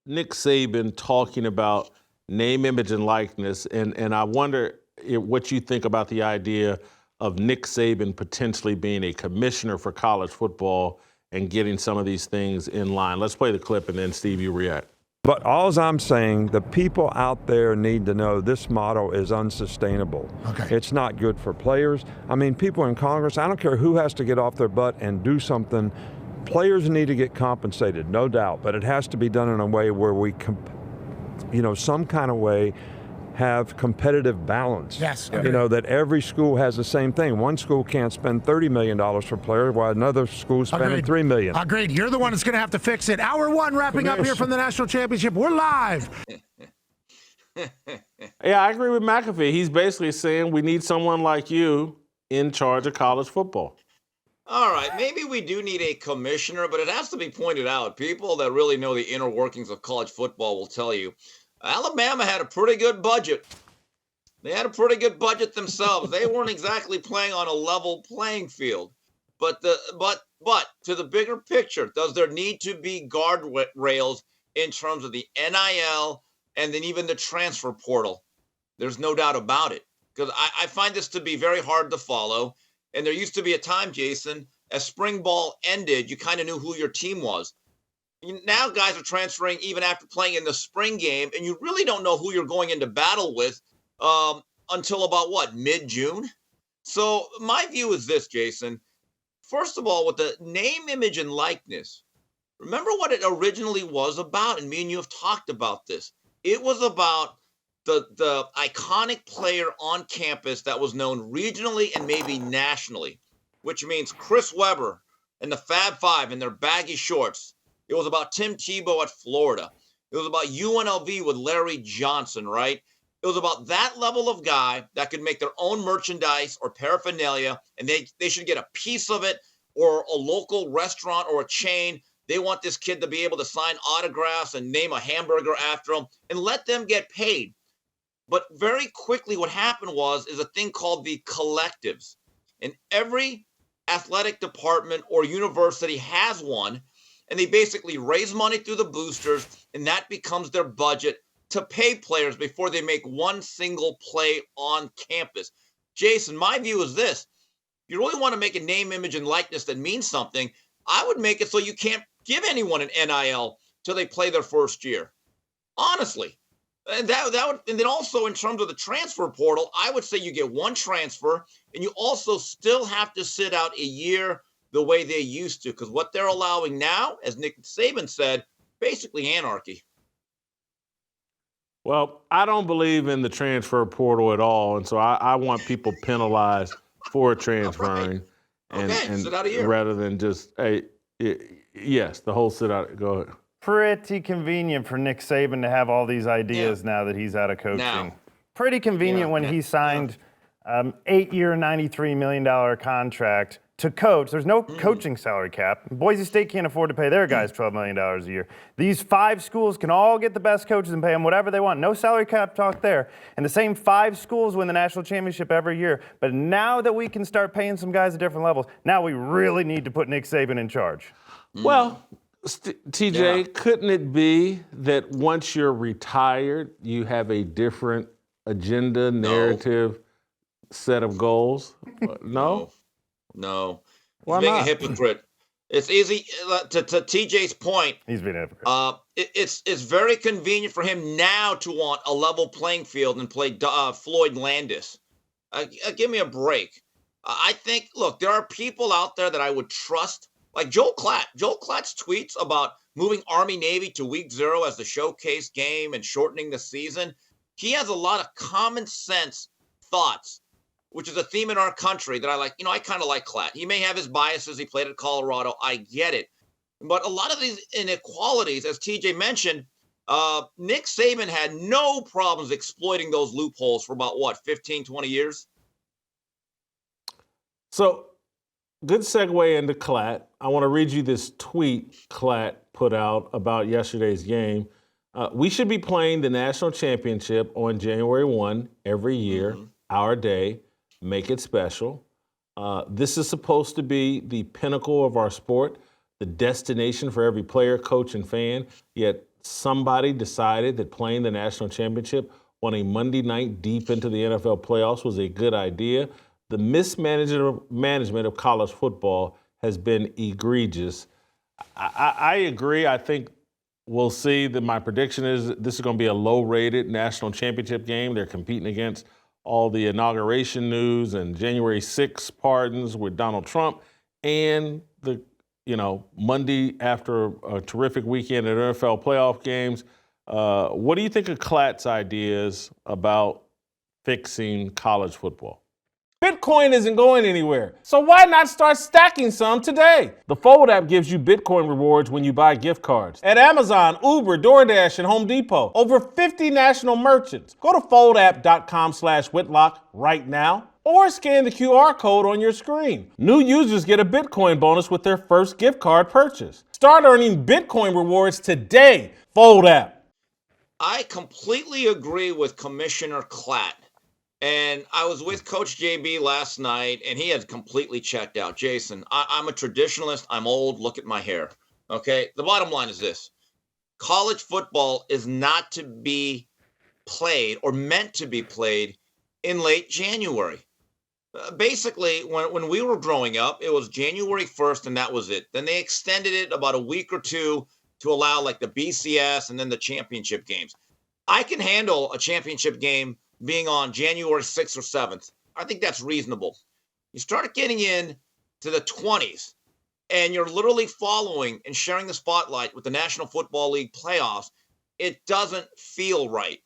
Nick Saban talking about name, image, and likeness, and I wonder what you think about the idea of Nick Saban potentially being a commissioner for college football and getting some of these things in line. Let's play the clip, and then, Steve, you react. But all I'm saying, the people out there need to know this model is unsustainable. Okay. It's not good for players. I mean, people in Congress, I don't care who has to get off their butt and do something. Players need to get compensated, no doubt, but it has to be done in a way where we, some kind of way have competitive balance. Yes. That every school has the same thing. One school can't spend $30 million for players while another school spending $3 million. Agreed. You're the one that's going to have to fix it. Hour one wrapping up here from the National Championship. We're live. Yeah, I agree with McAfee. He's basically saying we need someone like you in charge of college football. All right, maybe we do need a commissioner, but it has to be pointed out. People that really know the inner workings of college football will tell you Alabama had a pretty good budget. They had a pretty good budget themselves. They weren't exactly playing on a level playing field. But to the bigger picture, does there need to be guardrails in terms of the NIL and then even the transfer portal? There's no doubt about it. Because I find this to be very hard to follow. And there used to be a time, Jason, as spring ball ended, you kind of knew who your team was. Now guys are transferring even after playing in the spring game, and you really don't know who you're going into battle with until about, mid-June? So my view is this, Jason. First of all, with the name, image, and likeness, remember what it originally was about, and me and you have talked about this. It was about the iconic player on campus that was known regionally and maybe nationally, which means Chris Webber and the Fab Five in their baggy shorts. It was about Tim Tebow at Florida. It was about UNLV with Larry Johnson, right? It was about that level of guy that could make their own merchandise or paraphernalia, and they should get a piece of it, or a local restaurant or a chain. They want this kid to be able to sign autographs and name a hamburger after him and let them get paid. But very quickly what happened is a thing called the collectives. And every athletic department or university has one. And they basically raise money through the boosters, and that becomes their budget to pay players before they make one single play on campus. Jason, my view is this. If you really want to make a name, image, and likeness that means something, I would make it so you can't give anyone an NIL till they play their first year. Honestly. And that would, and then also in terms of the transfer portal, I would say you get one transfer, and you also still have to sit out a year the way they used to, because what they're allowing now, as Nick Saban said, basically anarchy. Well, I don't believe in the transfer portal at all, and so I want people penalized for transferring, and sit out a year. Rather than just yes, the whole sit out. Go ahead. Pretty convenient for Nick Saban to have all these ideas now that he's out of coaching. Pretty convenient when he signed 8-year, $93 million contract to coach. There's no coaching salary cap. Boise State can't afford to pay their guys $12 million a year. These 5 schools can all get the best coaches and pay them whatever they want. No salary cap talk there. And the same 5 schools win the national championship every year. But now that we can start paying some guys at different levels, now we really need to put Nick Saban in charge. Well, TJ, couldn't it be that once you're retired, you have a different agenda, narrative, set of goals? No? No. Why He's being not? a hypocrite. It's easy, to TJ's point. He's being a hypocrite. It's very convenient for him now to want a level playing field and play Floyd Landis. Give me a break. I think, look, there are people out there that I would trust, like Joel Klatt. Joel Klatt's tweets about moving Army-Navy to week 0 as the showcase game and shortening the season. He has a lot of common sense thoughts, which is a theme in our country that I like. I kind of like Klatt. He may have his biases. He played at Colorado. I get it. But a lot of these inequalities, as TJ mentioned, Nick Saban had no problems exploiting those loopholes for about, 15, 20 years? So, good segue into Klatt. I want to read you this tweet Klatt put out about yesterday's game. We should be playing the national championship on January 1 every year, our day. Make it special. This is supposed to be the pinnacle of our sport, the destination for every player, coach, and fan. Yet somebody decided that playing the national championship on a Monday night deep into the NFL playoffs was a good idea. The mismanagement of college football has been egregious. I agree. I think we'll see that my prediction is this is going to be a low-rated national championship game. They're competing against all the inauguration news and January 6th pardons with Donald Trump and the Monday after a terrific weekend at NFL playoff games. What do you think of Klatt's ideas about fixing college football? Bitcoin isn't going anywhere, so why not start stacking some today? The Fold app gives you Bitcoin rewards when you buy gift cards. At Amazon, Uber, DoorDash, and Home Depot, over 50 national merchants. Go to foldapp.com/Whitlock right now or scan the QR code on your screen. New users get a Bitcoin bonus with their first gift card purchase. Start earning Bitcoin rewards today. Fold app. I completely agree with Commissioner Klatt. And I was with Coach JB last night, and he had completely checked out. Jason, I'm a traditionalist. I'm old. Look at my hair. Okay? The bottom line is this. College football is not to be played or meant to be played in late January. Basically, when we were growing up, it was January 1st, and that was it. Then they extended it about a week or two to allow like the BCS and then the championship games. I can handle a championship game being on January 6th or 7th. I think that's reasonable. You start getting in to the 20s, and you're literally following and sharing the spotlight with the National Football League playoffs. It doesn't feel right.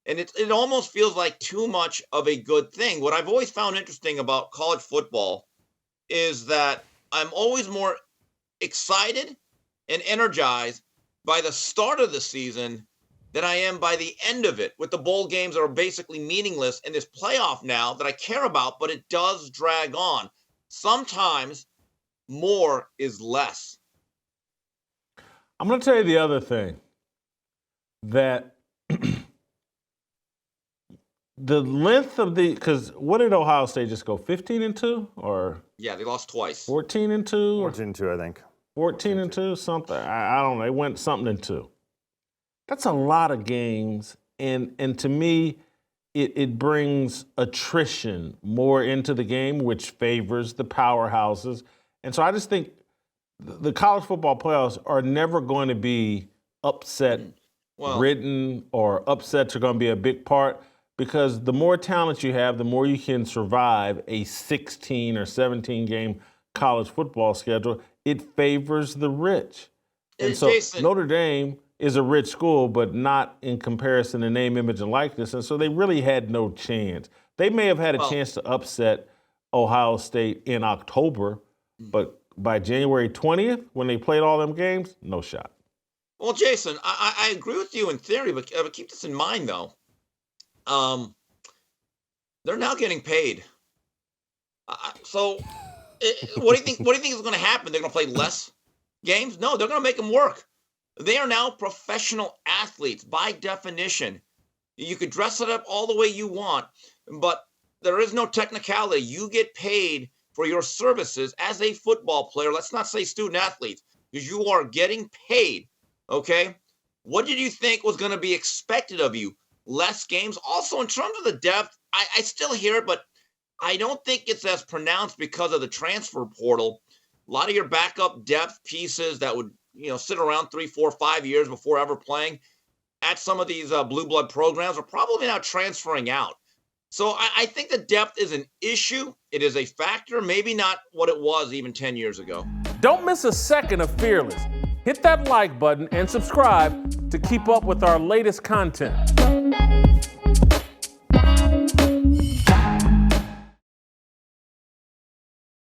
And it almost feels like too much of a good thing. What I've always found interesting about college football is that I'm always more excited and energized by the start of the season than I am by the end of it, with the bowl games that are basically meaningless in this playoff now that I care about, but it does drag on. Sometimes more is less. I'm going to tell you the other thing, that the length of because what did Ohio State just go, 15-2 or? Yeah, they lost twice. 14-2? 14-2, I think. 14-2, something. I don't know. They went something in 2. That's a lot of games, and to me, it brings attrition more into the game, which favors the powerhouses. And so I just think the college football playoffs are never going to be upset-ridden, or upsets are going to be a big part, because the more talent you have, the more you can survive a 16 or 17-game college football schedule. It favors the rich. And so Jason, Notre Dame is a rich school, but not in comparison to name, image, and likeness. And so they really had no chance. They may have had a chance to upset Ohio State in October, but by January 20th, when they played all them games, no shot. Well, Jason, I agree with you in theory, but keep this in mind, though. They're now getting paid. So what do you think is going to happen? They're going to play less games? No, they're going to make them work. They are now professional athletes by definition. You could dress it up all the way you want, but there is no technicality. You get paid for your services as a football player. Let's not say student athletes, because you are getting paid, okay? What did you think was going to be expected of you? Less games? Also, in terms of the depth, I still hear it, but I don't think it's as pronounced because of the transfer portal. A lot of your backup depth pieces that would sit around 3, 4, 5 years before ever playing at some of these blue blood programs are probably now transferring out. So I think the depth is an issue. It is a factor, maybe not what it was even 10 years ago. Don't miss a second of Fearless. Hit that like button and subscribe to keep up with our latest content.